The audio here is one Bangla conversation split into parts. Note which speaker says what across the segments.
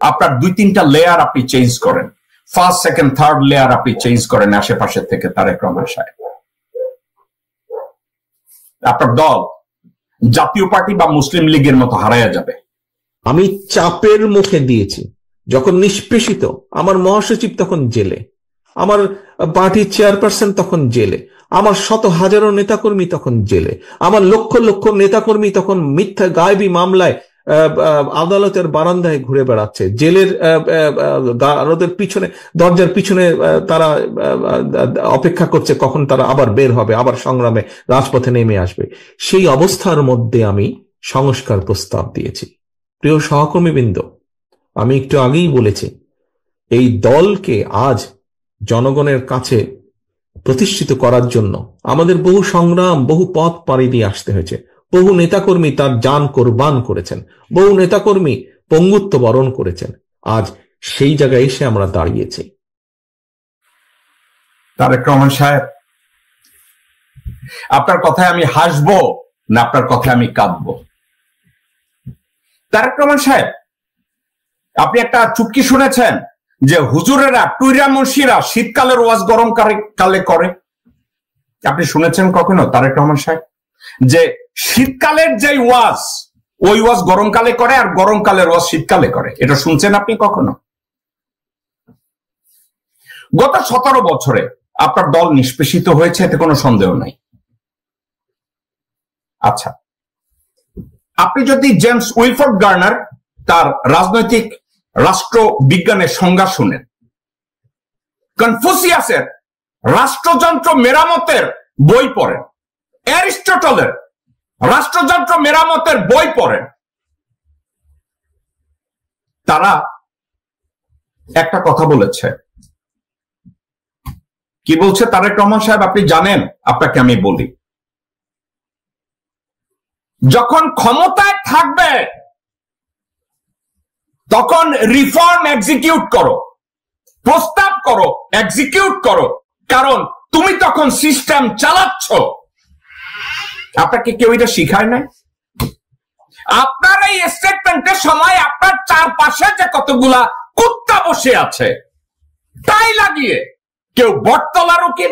Speaker 1: আপনার 2-3টা লেয়ার আপনি চেঞ্জ করেন, ফার্স্ট সেকেন্ড থার্ড লেয়ার আপনি চেঞ্জ করেন আশেপাশে থেকে, তারেক রহমান সাহেব, আপনার দল জাতীয় পার্টি বা মুসলিম লীগের মতো হারায়া যাবে।
Speaker 2: আমি চাপের মুখে দিয়েছি, যখন নিষ্পেষিত, আমার মহাসচিব তখন জেলে, আমার পার্টির চেয়ারপারসন তখন জেলে, আমার শত হাজারো নেতাকর্মী তখন জেলে, আমার লক্ষ লক্ষ নেতাকর্মী তখন মিথ্যা গায়েবী মামলায় আদালতের বারান্দায় ঘুরে বেড়াচ্ছে, জেলের ওদের পিছনে, দরজার পিছনে তারা অপেক্ষা করছে কখন তারা আবার বের হবে, আবার সংগ্রামে রাজপথে নেমে আসবে। সেই অবস্থার মধ্যে আমি সংস্কার প্রস্তাব দিয়েছি। প্রিয় সহকর্মীবৃন্দ, আমি একটু আগেই বলেছি, এই দলকে আজ জনগণের কাছে প্রতিষ্ঠিত করার জন্য আমাদের বহু সংগ্রাম, বহু পথ পাড়ি দিয়ে আসতে হয়েছে। বহু নেতাকর্মী তার জান কোরবান করেছেন, বহু নেতাকর্মী পঙ্গুত্ব বরণ করেছেন। আজ সেই জায়গায় এসে আমরা দাঁড়িয়েছি।
Speaker 1: তারেক রহমান সাহেব, আপনার কথায় আমি হাসবো না আপনার কথায় আমি কাঁদবো? তারেক রহমান সাহেব, আপনি একটা চুটকি শুনেছেন যে হুজুরেরা, টুইরা মুন্সিরা শীতকালের ওয়াজ গরমকালে করে? আপনি শুনেছেন কখনো তারেক রহমান সাহেব যে শীতকালের যে ওয়াজ, ওই ওয়াজ গরমকালে করে আর গরমকালের ওয়াজ শীতকালে করে? এটা শুনছেন আপনি কখনো? গত 17 বছরে আপনার দল নিষ্পেষিত হয়েছে, এতে কোনো সন্দেহ নাই। আচ্ছা, আপনি যদি জেমস উইলফোর্ড গার্নার তার রাজনৈতিক রাষ্ট্র বিজ্ঞানের সংজ্ঞা শুনেন, কনফুসিয়াসের রাষ্ট্রযন্ত্র মেরামতের বই পড়েন, অ্যারিস্টটলের রাষ্ট্রযন্ত্র মেরামতের বই পড়েন, তারা একটা কথা বলেছে। কি বলছে তারেক রহমান সাহেব আপনি জানেন? আপনাকে আমি বলি, যখন ক্ষমতায় থাকবে তখন রিফর্ম এক্সিকিউট করো, প্রস্তাব করো, এক্সিকিউট করো, কারণ তুমি তখন সিস্টেম চালাচ্ছ। আপনাকে কেউ এটা শিখায় নাই? আপনার এই স্টেটমেন্টের সময় আপনার চারপাশে যে কতগুলা কুত্তা বসে আছে, তাই লাগিয়ে কেউ বটতলার উকিল,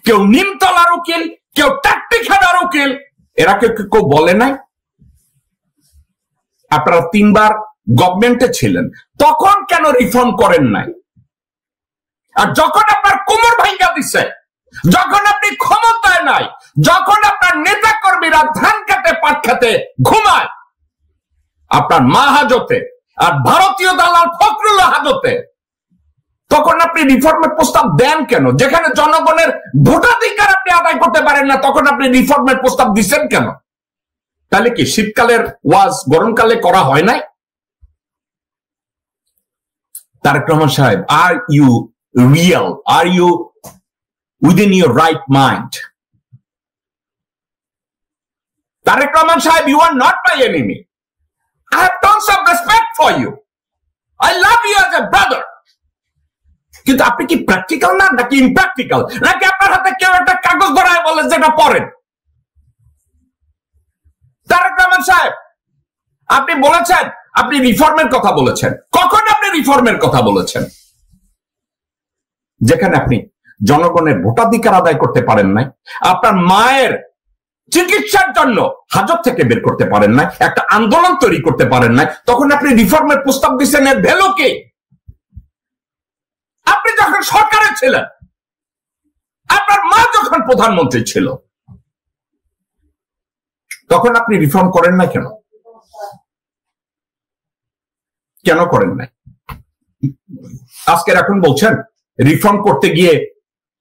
Speaker 1: কেউ নিমতলার উকিল, কেউ টাট্টিখানার উকিল, এরা কেউ বলে নাই? আপনারা 3 বার গভর্নমেন্টে ছিলেন, তখন কেন রিফর্ম করেন নাই? আর যখন আপনার কোমর ভাঙ্গা দিছে, যখন আপনি ক্ষমতায় নাই, যখন আপনার নেতা কর্মীরা ধান খেতে পাট খেতে ঘুমায়, আপনার মা হাজতে আর ভারতীয় দালাল ফখরুল হাজতে, তখন আপনি রিফর্মের প্রস্তাব দেন কেন? যেখানে জনগণের ভোটাধিকার আপনি আদায় করতে পারেন না, তখন আপনি রিফর্মের প্রস্তাব দিচ্ছেন কেন? তাহলে কি শীতকালের ওয়াজ গরমকালে করা হয় নাই? তারেক রহমান সাহেব, are you real? Are you within your right mind? Tariq Rahman Sahib, you are not my enemy. I have tons of respect for you. I love you as a brother. কিন্তু আপনি কি প্র্যাকটিক্যাল না, নাকি ইমপ্র্যাকটিক্যাল, নাকি আপনার হাতে কেউ একটা কাগজ ধরায় বলে যেটা পড়েন? তারেক রহমান সাহেব, আপনি বলেছেন আপনি রিফর্মের কথা বলেছেন। কখন আপনি রিফর্মের কথা বলেছেন? যেখানে আপনি জনগণের ভোটাধিকার আদায় করতে পারেন নাই, আপনার মায়ের চিকিৎসার জন্য হাজত থেকে বের করতে পারেন নাই, একটা আন্দোলন তৈরি করতে পারেন নাই, তখন আপনি রিফর্মের প্রস্তাব দিচ্ছেন। এর ভ্যালু কি? আপনি যখন সরকারে ছিলেন, আপনার মা যখন প্রধানমন্ত্রী ছিল, তখন আপনি রিফর্ম করেন না কেন? কেন করেন নাই? আজকের এখন বলছেন রিফর্ম করতে গিয়ে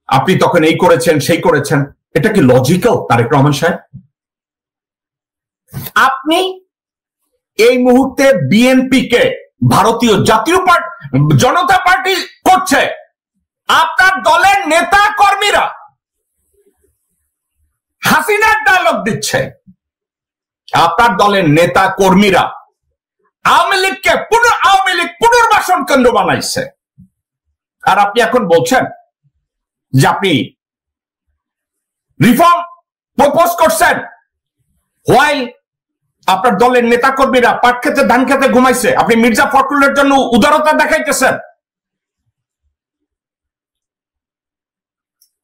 Speaker 1: আপনি তখন এই করেছেন সেই করেছেন। এটা কি লজিক্যাল তারেক রহমান সাহেব? আপনি এই মুহূর্তে বিএনপি কে ভারতীয় জাতীয় জনতা পার্টি করছে, আপনার দলের নেতা কর্মীরা হাসিনার ডায়লগ দিচ্ছে, আপনার দলের নেতা কর্মীরা আওয়ামী লীগকে আওয়ামী লীগ পুনর্বাসন কেন্দ্র বানাইছে। আর আপনি এখন বলছেন যে আপনি রিফর্ম প্রপোজ করছেন, হোয়াইল আপনার দলের নেতা কর্মীরা পাট খেতে ধান খেতে ঘুমাইছে, আপনি মির্জা ফখরুলের জন্য উদারতা দেখাইতেছেন।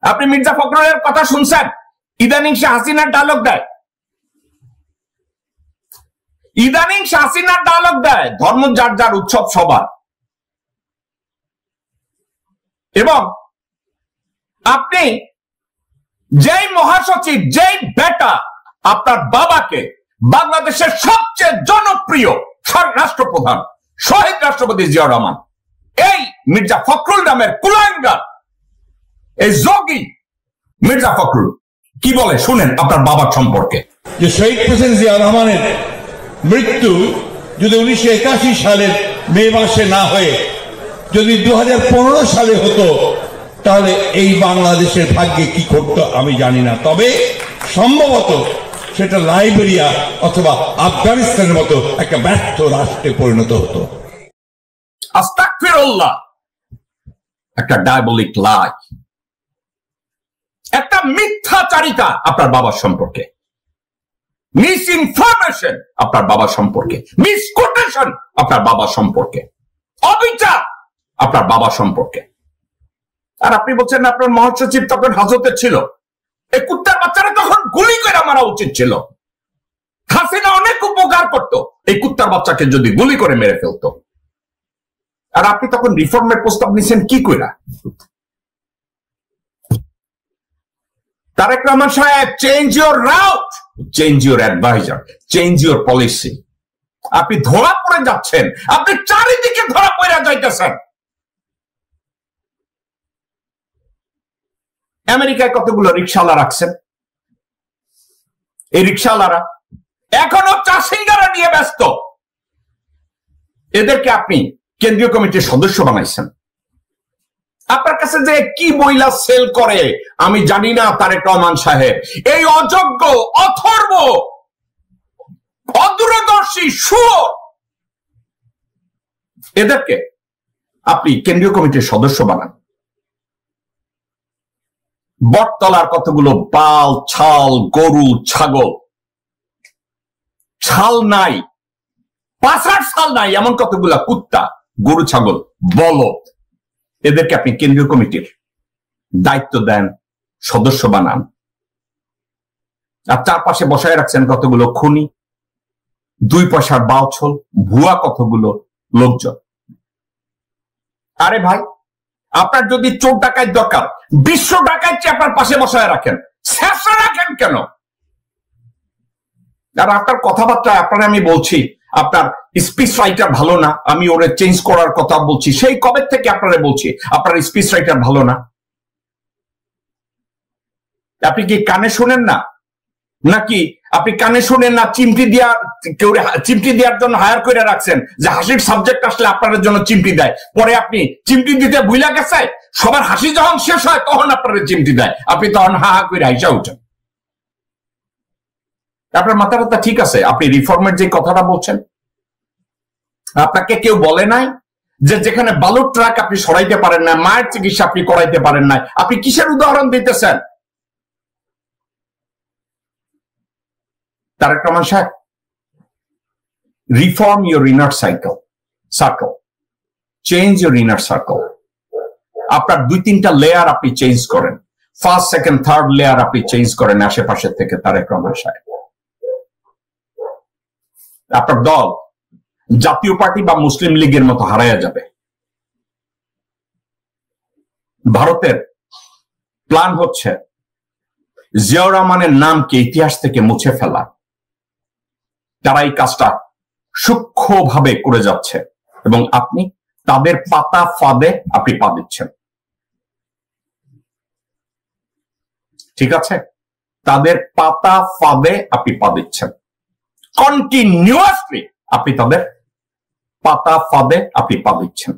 Speaker 1: আপনি মির্জা ফখরুলের কথা শুনছেন, ইদানিং সে হাসিনার ডায়লগ দেয়, ইদানিং সে হাসিনার ডায়লগ দেয়, ধর্ম যার যার উৎসব সবার। এবং আপনি যেই মহাসচিব, যেই বেটা আপনার বাবাকে বাংলাদেশের সবচেয়ে জনপ্রিয় রাষ্ট্রপ্রধান শহীদ রাষ্ট্রপতি জিয়াউর রহমান, এই মির্জা ফখরুল নামের কুলাঙ্গার, এই যোগী মির্জা ফখরুল কি বলে শুনেন আপনার বাবার সম্পর্কে।
Speaker 3: যে শহীদ প্রেসিডেন্ট জিয়াউর রহমানের মৃত্যু যদি 1981 সালের মে মাসে না হয়ে যদি 2015 সালে হতো, তাহলে এই বাংলাদেশের ভাগ্যে কি ঘটতো আমি জানি না। তবে সম্ভবত সেটা লাইবেরিয়া অথবা আফগানিস্তানের মতো একটা ব্যর্থ রাষ্ট্রে পরিণত হতো।
Speaker 1: আস্তাগফিরুল্লাহ, একটা ডায়াবলিক লাই, একটা মিথ্যাচারিতা আপনার বাবার সম্পর্কে, মিস ইনফরমেশন আপনার বাবার সম্পর্কে, মিসকোটেশন আপনার বাবার সম্পর্কে, অবিচার আপনার বাবা সম্পর্কে। আর আপনি বলছেন আপনার মহাসচিব তখন হাজতে ছিল, এই কুত্তার বাচ্চারা তখন গুলি করে মারা উচিত ছিল। হাসিনা অনেক উপকার করত এই কুত্তার বাচ্চাকে যদি গুলি করে মেরে ফেলতো। আর আপনি তখন রিফর্মের প্রস্তাব নিছেন কি কইরা? তারেক রহমান সাহেব, change your route, change your adviser, change your policy. আপনি ধরা পড়ে যাচ্ছেন, আপনি চারিদিকে ধরা পড়ে যাইতেছেন। আমেরিকায় কতগুলো রিক্সাওয়ালা রাখছেন, এই রিক্সাওয়ালারা এখনো চা সিঙ্গারা নিয়ে ব্যস্ত। এদেরকে আপনি কেন্দ্রীয় কমিটির সদস্য বানাইছেন। আপনার কাছে যে কি মহিলা সেল করে আমি জানি না তারেক রহমান সাহেব, এই অযোগ্য, অথর্ব, অদূরদর্শী শুয়োর, এদেরকে আপনি কেন্দ্রীয় কমিটির সদস্য বানান। বটতলার কতগুলো বাল ছাল গরু ছাগল, ছাল নাই, পাছার ছাল নাই এমন কতগুলা কুত্তা গরু ছাগল বলদ, এদেরকে আপনি কেন্দ্রীয় কমিটির দায়িত্ব দেন, সদস্য বানান। আর চারপাশে বসায় রাখছেন কতগুলো খুনি, 2 পয়সার বাউছল, ভুয়া কতগুলো লোকজন। আরে ভাই, আপনার যদি চোর ডাকাত দরকার, বিশ্ব ডাকাত আপনার পাশে বসায় রাখেন, শেষে রাখেন কেন? আর আপনার কথাবার্তা, আপনার আমি বলছি আপনার স্পিচ রাইটার ভালো না, আমি ওরে চেঞ্জ করার কথা বলছি, সেই কবে থেকে আপনারা বলছি আপনার স্পিচ রাইটার ভালো না। আপনি কি কানে শোনেন না? নাকি আপনি কানে শোনেন না? চিমটি দেওয়ার জন্য হায়ার করে রাখছেন, যে হাসির সাবজেক্ট আসলে আপনার জন্য চিমটি দেয়, পরে আপনি চিমটি দিতে ভুলা গেছে, সবার হাসি যখন শেষ হয় তখন আপনার চিমটি দেয়, আপনি তখন হা হা করে হাসা উঠেন। আপনার মাথা ব্যথা ঠিক আছে? আপনি রিফর্মের যে কথাটা বলছেন, আপনাকে কেউ বলে নাই যে যেখানে বালুর ট্রাক আপনি সরাইতে পারেন না, মায়ের চিকিৎসা আপনি করাইতে পারেন না, আপনি কিসের উদাহরণ দিতেছেন? তারেক রহমান সাহেব, reform your inner circle, change your inner circle. আপনার 2-3টা লেয়ার আপনি চেঞ্জ করেন, ফার্স্ট, সেকেন্ড, থার্ড লেয়ার আপনি চেঞ্জ করেন আশেপাশে থেকে। তারেক রহমান সাহেব, আপনার দল জাতীয় পার্টি বা মুসলিম লীগের মতো হারাইয়া যাবে। ভারতের প্ল্যান হচ্ছে জিয়াউর রহমানের নামকে ইতিহাস থেকে মুছে ফেলা। তারা এই কাজটা সূক্ষ্মভাবে করে যাচ্ছে এবং আপনি তাদের পাতা ফাঁদে আপনি পা দিচ্ছেন। ঠিক আছে? তাদের পাতা ফাঁদে আপনি পা দিচ্ছেন, কন্টিনিউয়াসলি আপনি তাদের পাতা ফাঁদে আপনি পা দিচ্ছেন।